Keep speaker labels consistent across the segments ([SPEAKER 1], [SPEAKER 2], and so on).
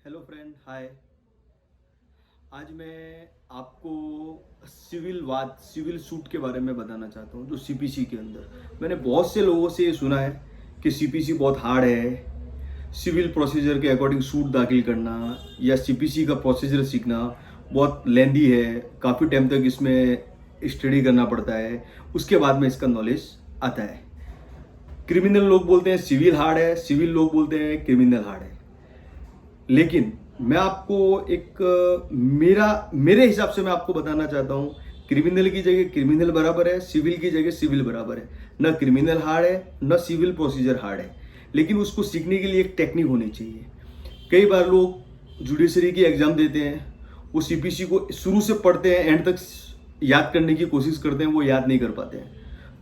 [SPEAKER 1] Hello friend, हाय। आज मैं आपको सिविल सूट के बारे में बताना चाहता हूँ, जो सीपीसी के अंदर मैंने बहुत से लोगों से ये सुना है कि सीपीसी बहुत हार्ड है। सिविल प्रोसीजर के अकॉर्डिंग सूट दाखिल करना या सीपीसी का प्रोसीजर सीखना बहुत लेंदी है, काफ़ी टाइम तक इसमें स्टडी करना पड़ता है, उसके बाद में इसका नॉलेज आता है। क्रिमिनल लोग बोलते हैं सिविल हार्ड है, सिविल लोग बोलते हैं क्रिमिनल हार्ड है। लेकिन मैं आपको मेरे हिसाब से मैं आपको बताना चाहता हूँ, क्रिमिनल की जगह क्रिमिनल बराबर है, सिविल की जगह सिविल बराबर है। न क्रिमिनल हार्ड है, न सिविल प्रोसीजर हार्ड है, लेकिन उसको सीखने के लिए एक टेक्निक होनी चाहिए। कई बार लोग जुडिशरी की एग्जाम देते हैं, वो सीपीसी को शुरू से पढ़ते हैं, एंड तक याद करने की कोशिश करते हैं, वो याद नहीं कर पाते हैं।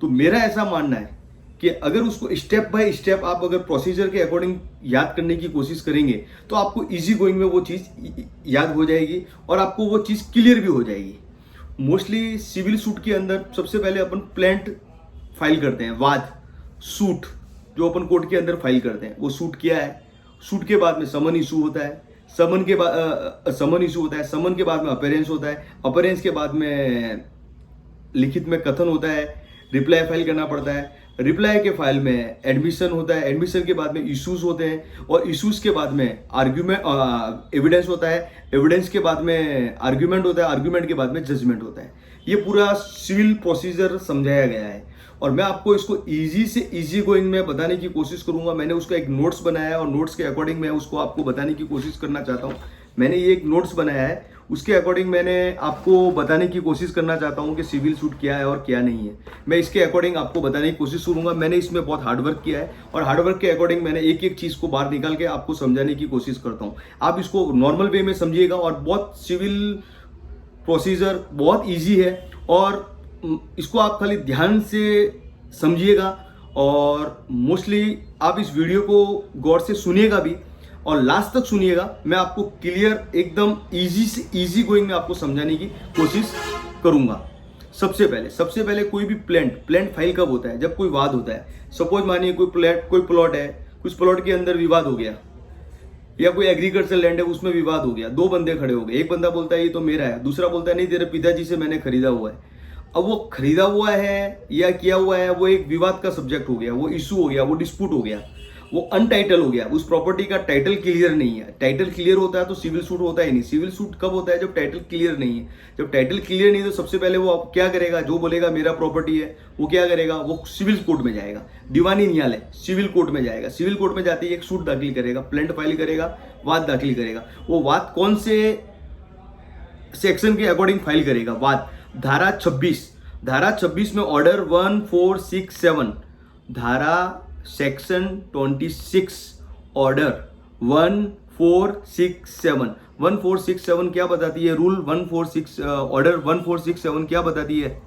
[SPEAKER 1] तो मेरा ऐसा मानना है कि अगर उसको स्टेप बाय स्टेप आप अगर प्रोसीजर के अकॉर्डिंग याद करने की कोशिश करेंगे तो आपको इजी गोइंग में वो चीज़ याद हो जाएगी और आपको वो चीज़ क्लियर भी हो जाएगी। मोस्टली सिविल सूट के अंदर सबसे पहले अपन प्लेंट फाइल करते हैं, वाद सूट जो अपन कोर्ट के अंदर फाइल करते हैं, वो सूट क्या है। सूट के बाद में समन इशू होता है, समन इशू होता है, समन के बाद में अपीयरेंस होता है, अपीयरेंस के बाद में लिखित में कथन होता है, रिप्लाई फाइल करना पड़ता है, रिप्लाई के फाइल में एडमिशन होता है, एडमिशन के बाद में इश्यूज होते हैं और इश्यूज के बाद में आर्ग्यूमेंट एविडेंस होता है, एविडेंस के बाद में आर्ग्यूमेंट होता है, आर्ग्यूमेंट के बाद में जजमेंट होता है। ये पूरा सिविल प्रोसीजर समझाया गया है और मैं आपको इसको इजी से इजी गोइंग में बताने की कोशिश करूंगा। मैंने उसका एक नोट्स बनाया है और नोट्स के अकॉर्डिंग मैं उसको आपको बताने की कोशिश करना चाहता हूँ। मैंने ये एक नोट्स बनाया है, उसके अकॉर्डिंग मैंने आपको बताने की कोशिश करना चाहता हूँ कि सिविल सूट क्या है और क्या नहीं है। मैं इसके अकॉर्डिंग आपको बताने की कोशिश करूंगा। मैंने इसमें बहुत हार्डवर्क किया है और हार्डवर्क के अकॉर्डिंग मैंने एक एक चीज़ को बाहर निकाल के आपको समझाने की कोशिश करता हूँ। आप इसको नॉर्मल वे में समझिएगा और बहुत सिविल प्रोसीजर बहुत ईजी है और इसको आप खाली ध्यान से समझिएगा और मोस्टली आप इस वीडियो को गौर से सुनिएगा भी और लास्ट तक सुनिएगा। मैं आपको क्लियर एकदम इजी से इजी गोइंग में आपको समझाने की कोशिश करूंगा। सबसे पहले कोई भी प्लेंट फाइल कब होता है? जब कोई वाद होता है। सपोज मानिए कोई प्लॉट है, कुछ प्लॉट के अंदर विवाद हो गया या कोई एग्रीकल्चर लैंड है उसमें विवाद हो गया, दो बंदे खड़े हो गए, एक बंदा बोलता है ये तो मेरा है, दूसरा बोलता है नहीं तेरे पिताजी से मैंने खरीदा हुआ है। अब वो खरीदा हुआ है या किया हुआ है, वो एक विवाद का सब्जेक्ट हो गया, वो इशू हो गया, वो डिस्प्यूट हो गया, वो अनटाइटल हो गया, उस प्रॉपर्टी का टाइटल क्लियर नहीं है। टाइटल क्लियर होता है तो सिविल सूट होता ही नहीं। सिविल सूट कब होता है? जब टाइटल क्लियर नहीं है। जब टाइटल क्लियर नहीं है तो सबसे पहले वो क्या करेगा? जो बोलेगा मेरा प्रॉपर्टी है वो क्या करेगा? वो सिविल कोर्ट में जाएगा, दीवानी न्यायालय सिविल कोर्ट में जाएगा। सिविल कोर्ट में जाते ही एक सूट दाखिल करेगा, प्लेंट फाइल करेगा, वाद दाखिल करेगा। वो वाद कौन से सेक्शन के अकॉर्डिंग फाइल करेगा? वाद धारा 26 में ऑर्डर 1467, धारा सेक्शन 26 ऑर्डर 1467 क्या बताती है? रूल 1467 ऑर्डर 1467 क्या बताती है?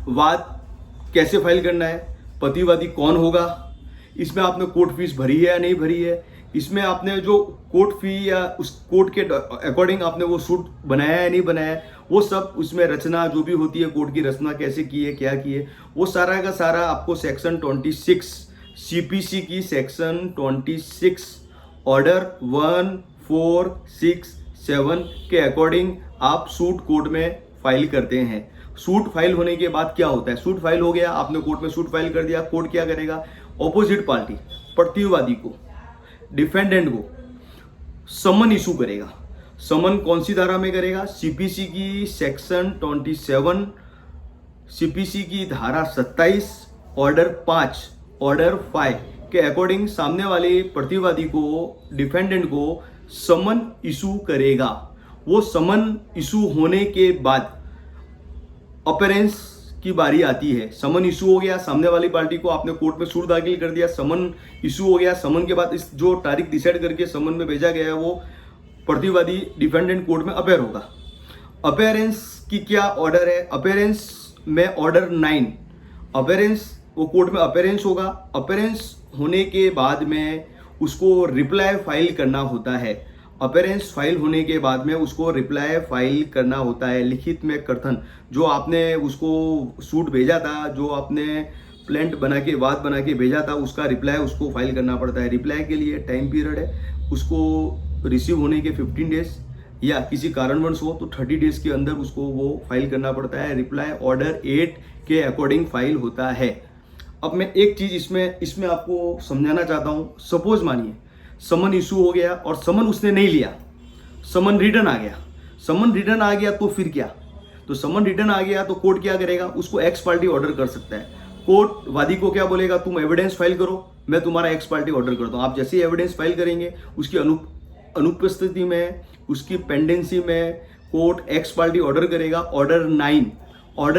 [SPEAKER 1] वाद कैसे फाइल करना है, प्रतिवादी कौन होगा, इसमें आपने कोर्ट फीस भरी है या नहीं भरी है, इसमें आपने जो कोर्ट फी या उस कोर्ट के अकॉर्डिंग आपने वो सूट बनाया है नहीं बनाया है, वो सब उसमें रचना जो भी होती है, कोर्ट की रचना कैसे की है, क्या की है, वो सारा का सारा आपको सेक्शन 26 सीपीसी की सेक्शन 26 ऑर्डर 1467 के अकॉर्डिंग आप सूट कोर्ट में फाइल करते हैं। सूट फाइल होने के बाद क्या होता है? सूट फाइल हो गया, आपने कोर्ट में सूट फाइल कर दिया, कोर्ट क्या करेगा? ऑपोजिट पार्टी, प्रतिवादी को, डिफेंडेंट को समन इशू करेगा। समन कौन सी धारा में करेगा? सीपीसी की सेक्शन 27, सीपीसी की धारा 27 ऑर्डर 5 के अकॉर्डिंग सामने वाले प्रतिवादी को, डिफेंडेंट को समन इशू करेगा। वो समन इशू होने के बाद अपीयरेंस की बारी आती है। समन इशू हो गया, सामने वाली पार्टी को आपने कोर्ट में सूट दाखिल कर दिया, समन इशू हो गया। समन के बाद इस जो तारीख डिसाइड करके समन में भेजा गया है वो प्रतिवादी डिफेंडेंट कोर्ट में अपेयर होगा। अपीयरेंस की क्या ऑर्डर है? अपीयरेंस में ऑर्डर 9 अपीयरेंस, वो कोर्ट में अपीयरेंस होगा। अपीयरेंस होने के बाद में उसको रिप्लाई फाइल करना होता है। अपीयरेंस फाइल होने के बाद में उसको रिप्लाई फाइल करना होता है, लिखित में कथन। जो आपने उसको सूट भेजा था, जो आपने प्लेंट बना के, वाद बना के भेजा था, उसका रिप्लाई उसको फाइल करना पड़ता है। रिप्लाई के लिए टाइम पीरियड है, उसको रिसीव होने के 15 डेज या किसी कारणवश हो तो 30 डेज के अंदर उसको वो फाइल करना पड़ता है। रिप्लाई ऑर्डर 8 के अकॉर्डिंग फाइल होता है। अब मैं एक चीज इसमें आपको समझाना चाहता हूँ। सपोज मानिए समन इशू हो गया और समन उसने नहीं लिया, समन रिटर्न आ गया। समन रिटर्न आ गया तो फिर क्या? तो समन रिटर्न आ गया तो कोर्ट क्या करेगा? उसको एक्स पार्टी ऑर्डर कर सकता है। कोर्ट वादी को क्या बोलेगा? तुम एविडेंस फाइल करो, मैं तुम्हारा एक्स पार्टी ऑर्डर करता हूँ। आप जैसे ही एविडेंस फाइल करेंगे उसकी अनुपस्थिति में, उसकी पेंडेंसी में कोर्ट एक्स पार्टी ऑर्डर करेगा। ऑर्डर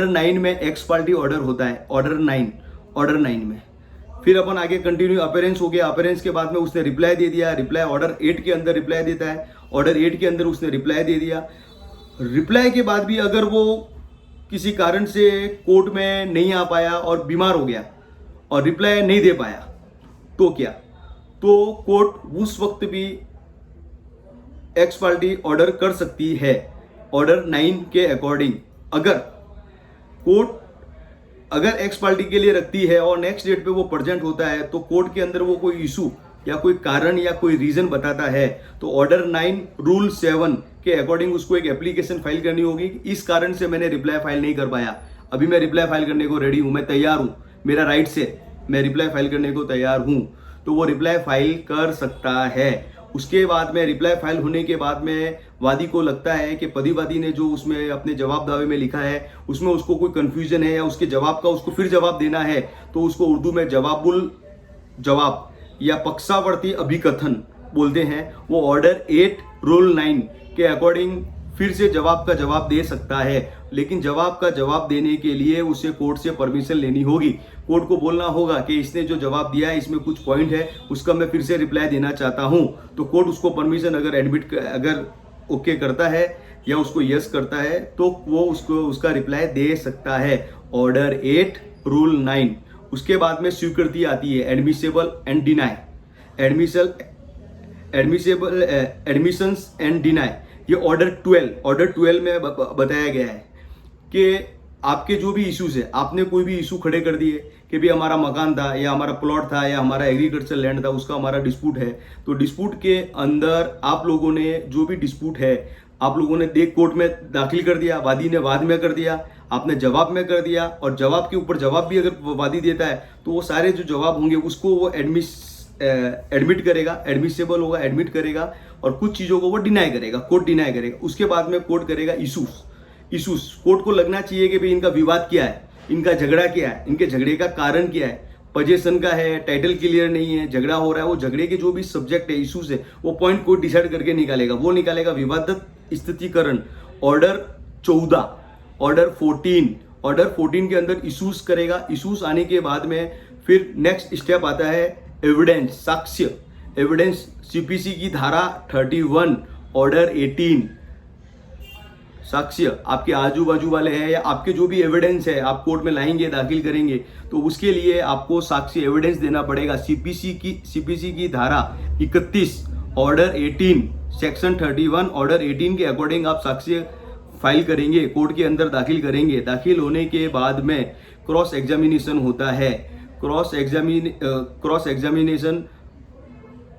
[SPEAKER 1] 9 में एक्स पार्टी ऑर्डर होता है। ऑर्डर 9 में फिर अपन आगे कंटिन्यू। अपीयरेंस हो गया, अपीयरेंस के बाद में उसने रिप्लाई दे दिया। रिप्लाई ऑर्डर 8 के अंदर रिप्लाई देता है। ऑर्डर 8 के अंदर उसने रिप्लाई दे दिया। रिप्लाई के बाद भी अगर वो किसी कारण से कोर्ट में नहीं आ पाया और बीमार हो गया और रिप्लाई नहीं दे पाया तो क्या? तो कोर्ट उस वक्त भी एक्स पार्टी ऑर्डर कर सकती है ऑर्डर 9 के अकॉर्डिंग। अगर एक्स पार्टी के लिए रखती है और नेक्स्ट डेट पे वो प्रेजेंट होता है तो कोर्ट के अंदर वो कोई इशू या कोई कारण या कोई रीजन बताता है तो ऑर्डर 9 रूल 7 के अकॉर्डिंग उसको एक एप्लीकेशन फाइल करनी होगी। इस कारण से मैंने रिप्लाई फाइल नहीं कर पाया, अभी मैं रिप्लाई फाइल करने को रेडी हूं, मैं तैयार हूं, मेरा राइट से मैं रिप्लाई फाइल करने को तैयार हूं, तो वो रिप्लाई फाइल कर सकता है। उसके बाद में रिप्लाई फाइल होने के बाद में वादी को लगता है कि प्रतिवादी ने जो उसमें अपने जवाब दावे में लिखा है उसमें उसको कोई कंफ्यूजन है या उसके जवाब का उसको फिर जवाब देना है, तो उसको उर्दू में जवाब या पक्षावर्ती अभिकथन बोलते हैं। वो ऑर्डर 8 रूल 9 के अकॉर्डिंग फिर से जवाब का जवाब दे सकता है, लेकिन जवाब का जवाब देने के लिए उसे कोर्ट से परमिशन लेनी होगी। कोर्ट को बोलना होगा कि इसने जो जवाब दिया है इसमें कुछ पॉइंट है, उसका मैं फिर से रिप्लाई देना चाहता हूं। तो कोर्ट उसको परमिशन अगर ओके करता है या उसको यस करता है तो वो उसका रिप्लाई दे सकता है। Order 8 rule 9। उसके बाद में स्वीकृति आती है, admissible and deny. Admissions and deny, ये ऑर्डर 12 में बताया गया है कि आपके जो भी इश्यूज है, आपने कोई भी इशू खड़े कर दिए कि भी हमारा मकान था या हमारा प्लॉट था या हमारा एग्रीकल्चर लैंड था, उसका हमारा डिस्प्यूट है, तो डिस्प्यूट के अंदर आप लोगों ने जो भी डिस्प्यूट है आप लोगों ने कोर्ट में दाखिल कर दिया, वादी ने वाद में कर दिया, आपने जवाब में कर दिया, और जवाब के ऊपर जवाब भी अगर वादी देता है तो वो सारे जो जवाब होंगे उसको वो एडमिट करेगा, एडमिसेबल होगा, एडमिट करेगा, और कुछ चीज़ों को वो डिनाई करेगा, कोर्ट डिनाई करेगा। उसके बाद में कोर्ट करेगा इशूज। कोर्ट को लगना चाहिए कि भाई इनका विवाद क्या है, इनका झगड़ा क्या है, इनके झगड़े का कारण क्या है, पोजीशन का है, टाइटल क्लियर नहीं है, झगड़ा हो रहा है, वो झगड़े के जो भी सब्जेक्ट है, इशूज है, वो पॉइंट कोर्ट डिसाइड करके निकालेगा। वो निकालेगा विवादित स्थितिकरण, ऑर्डर 14, ऑर्डर 14 के अंदर इशूज करेगा। इशूज आने के बाद में फिर नेक्स्ट स्टेप आता है एविडेंस, साक्ष्य, एविडेंस, सीपीसी की धारा 31, ऑर्डर 18, साक्ष्य आपके आजू बाजू वाले हैं या आपके जो भी एविडेंस है आप कोर्ट में लाएंगे, दाखिल करेंगे, तो उसके लिए आपको साक्ष्य एविडेंस देना पड़ेगा। सीपीसी की धारा 31, ऑर्डर 18, सेक्शन 31, ऑर्डर 18 के अकॉर्डिंग आप साक्ष्य फाइल करेंगे, कोर्ट के अंदर दाखिल करेंगे। दाखिल होने के बाद में क्रॉस एग्जामिनेशन होता है। क्रॉस एग्जामिनेशन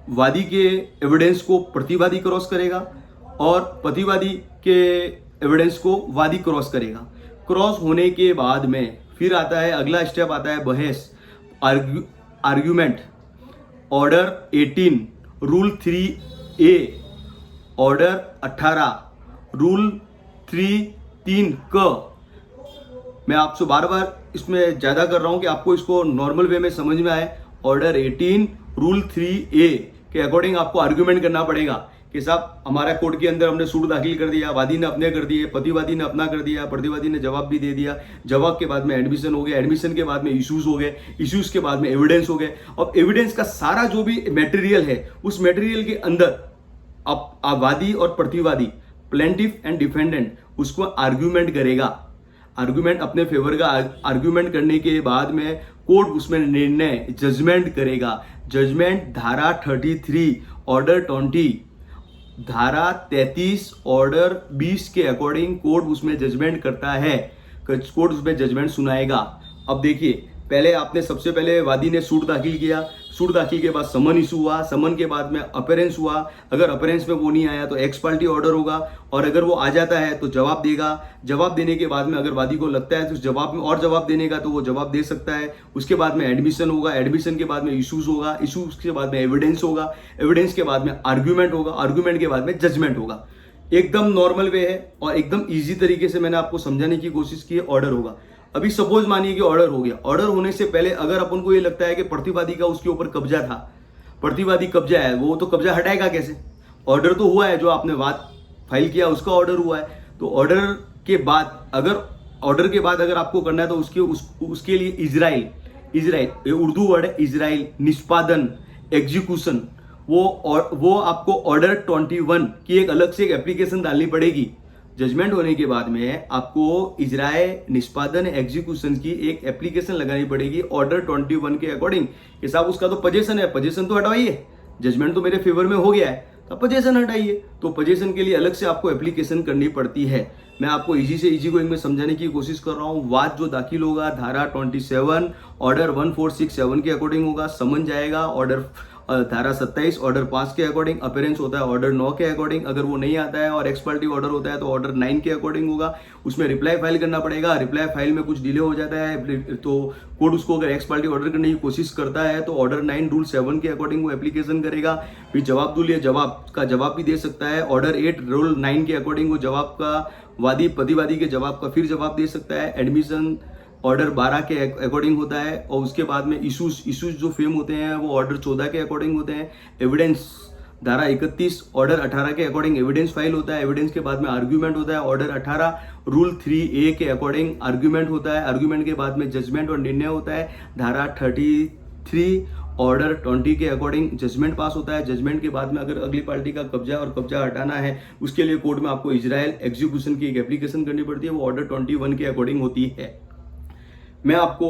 [SPEAKER 1] वादी के एविडेंस को प्रतिवादी क्रॉस करेगा और प्रतिवादी के एविडेंस को वादी क्रॉस करेगा। क्रॉस होने के बाद में फिर आता है, अगला स्टेप आता है बहस, argument, order 18 rule 3A, order 18 rule 3 क। मैं आपसे बार बार इसमें ज़्यादा कर रहा हूं कि आपको इसको नॉर्मल वे में समझ में आए। ऑर्डर 18 रूल 3A के अकॉर्डिंग आपको आर्ग्यूमेंट करना पड़ेगा कि साहब हमारा कोर्ट के अंदर हमने सूट दाखिल कर दिया, वादी ने अपने कर दिए, प्रतिवादी ने अपना कर दिया, प्रतिवादी ने जवाब भी दे दिया, जवाब के बाद में एडमिशन हो गया, एडमिशन के बाद में इश्यूज हो गए, इश्यूज के बाद में एविडेंस हो गए। अब एविडेंस का सारा जो भी मटेरियल है उस मटेरियल के अंदर अब वादी और प्रतिवादी, प्लेंटिफ एंड डिफेंडेंट, उसको आर्ग्यूमेंट करेगा। आर्ग्यूमेंट अपने फेवर का आर्ग्यूमेंट करने के बाद में कोर्ट उसमें निर्णय, जजमेंट करेगा। जजमेंट धारा 33, ऑर्डर 20, धारा 33, ऑर्डर 20 के अकॉर्डिंग कोर्ट उसमें जजमेंट करता है। कोर्ट उसमें जजमेंट सुनाएगा। अब देखिए, पहले आपने सबसे पहले वादी ने सूट दाखिल किया, सूट दाखिल के बाद समन इशू हुआ, समन के बाद में अपीयरेंस हुआ, अगर अपीयरेंस में वो नहीं आया तो एक्स पार्टी ऑर्डर होगा, और अगर वो आ जाता है तो जवाब देगा। जवाब देने के बाद में अगर वादी को लगता है तो उस जवाब में और जवाब देने का तो वो जवाब दे सकता है। उसके बाद में एडमिशन होगा, एडमिशन के बाद में इशूज होगा, इशूज के बाद में एविडेंस होगा, एविडेंस के बाद में आर्ग्यूमेंट होगा, आर्ग्यूमेंट के बाद में जजमेंट होगा। एकदम नॉर्मल वे है और एकदम ईजी तरीके से मैंने आपको समझाने की कोशिश की है। ऑर्डर होगा, अभी सपोज मानिए कि ऑर्डर हो गया। ऑर्डर होने से पहले अगर अपन को ये लगता है कि प्रतिवादी का उसके ऊपर कब्जा था, प्रतिवादी कब्जा है, वो तो कब्जा हटाएगा कैसे? ऑर्डर तो हुआ है, जो आपने बात फाइल किया उसका ऑर्डर हुआ है। तो ऑर्डर के बाद अगर आपको करना है तो उसके लिए इजराइल, ये उर्दू वर्ड है इजराइल, निष्पादन, एग्जीक्यूशन, वो आपको ऑर्डर 21 की एक अलग से एक एप्लीकेशन डालनी पड़ेगी। जजमेंट होने के बाद में आपको इजराय, निष्पादन, एग्जीक्यूशन की एक एप्लीकेशन लगानी पड़ेगी ऑर्डर 21 के अकॉर्डिंग। कि साहब उसका तो पोजीशन है, पोजीशन तो हटाइए, जजमेंट तो मेरे फेवर में हो गया है, तो पोजीशन हटाइए। तो पोजीशन के लिए अलग से आपको एप्लीकेशन करनी पड़ती है। मैं आपको इजी से इजी गोइंग में समझाने की कोशिश कर रहा हूँ। वाद जो दाखिल होगा धारा 27 ऑर्डर 1467 के अकॉर्डिंग होगा। समन जाएगा ऑर्डर धारा 27 ऑर्डर 5 के अकॉर्डिंग। अपीयरेंस होता है ऑर्डर 9 के अकॉर्डिंग। अगर वो नहीं आता है और एक्स पार्टी ऑर्डर होता है तो ऑर्डर 9 के अकॉर्डिंग होगा। उसमें रिप्लाई फाइल करना पड़ेगा। रिप्लाई फाइल में कुछ डिले हो जाता है तो कोर्ट उसको अगर एक्स पार्टी ऑर्डर करने की कोशिश करता है तो ऑर्डर 9 रूल 7 के अकॉर्डिंग वो एप्लीकेशन करेगा। फिर जवाब दूल्य जवाब भी दे सकता है। ऑर्डर 8 रूल 9 के अकॉर्डिंग वो जवाब का प्रतिवादी के जवाब का फिर जवाब दे सकता है। एडमिशन ऑर्डर 12 के अकॉर्डिंग होता है। और उसके बाद में इशूज जो फेम होते हैं वो ऑर्डर 14 के अकॉर्डिंग होते हैं। एविडेंस धारा 31 ऑर्डर 18 के अकॉर्डिंग एविडेंस फाइल होता है। एविडेंस के बाद में आर्ग्यूमेंट होता है। ऑर्डर 18 रूल 3A के अकॉर्डिंग आर्ग्यूमेंट होता है। आर्ग्यूमेंट के बाद में जजमेंट और निर्णय होता है। धारा 33 ऑर्डर 20 के अकॉर्डिंग जजमेंट पास होता है। जजमेंट के बाद में अगर अगली पार्टी का कब्जा और कब्जा हटाना है उसके लिए कोर्ट में आपको इजराइल एग्जीक्यूशन की एक एप्लीकेशन करनी पड़ती है। वो ऑर्डर 21 के अकॉर्डिंग होती है। मैं आपको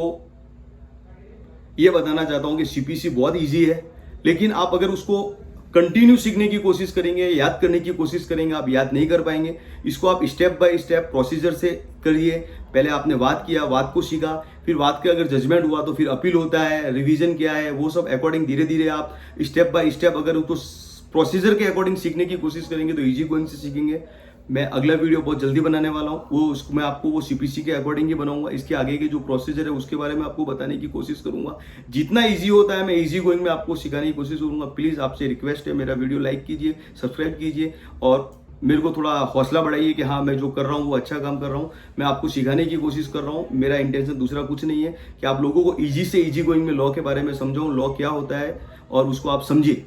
[SPEAKER 1] ये बताना चाहता हूं कि सीपीसी बहुत इजी है, लेकिन आप अगर उसको कंटिन्यू सीखने की कोशिश करेंगे, याद करने की कोशिश करेंगे, आप याद नहीं कर पाएंगे। इसको आप स्टेप बाय स्टेप प्रोसीजर से करिए। पहले आपने वाद किया, वाद को सीखा, फिर वाद के अगर जजमेंट हुआ तो फिर अपील होता है, रिवीजन क्या है, वो सब अकॉर्डिंग धीरे धीरे आप स्टेप बाय स्टेप अगर उसको प्रोसीजर के अकॉर्डिंग सीखने की कोशिश करेंगे तो इजी गोइंग से सीखेंगे। मैं अगला वीडियो बहुत जल्दी बनाने वाला हूँ, मैं आपको वो सीपीसी के अकॉर्डिंग ही बनाऊंगा। इसके आगे के जो प्रोसीजर है उसके बारे में आपको बताने की कोशिश करूंगा। जितना इजी होता है मैं इजी गोइंग में आपको सिखाने की कोशिश करूंगा। प्लीज़ आपसे रिक्वेस्ट है, मेरा वीडियो लाइक कीजिए, सब्सक्राइब कीजिए और मेरे को थोड़ा हौसला बढ़ाइए कि हाँ मैं जो कर रहा हूँ वो अच्छा काम कर रहा हूँ। मैं आपको सिखाने की कोशिश कर रहा हूँ। मेरा इंटेंशन दूसरा कुछ नहीं है कि आप लोगों को ईजी से ईजी गोइंग में लॉ के बारे में समझाऊँ, लॉ क्या होता है और उसको आप समझिए।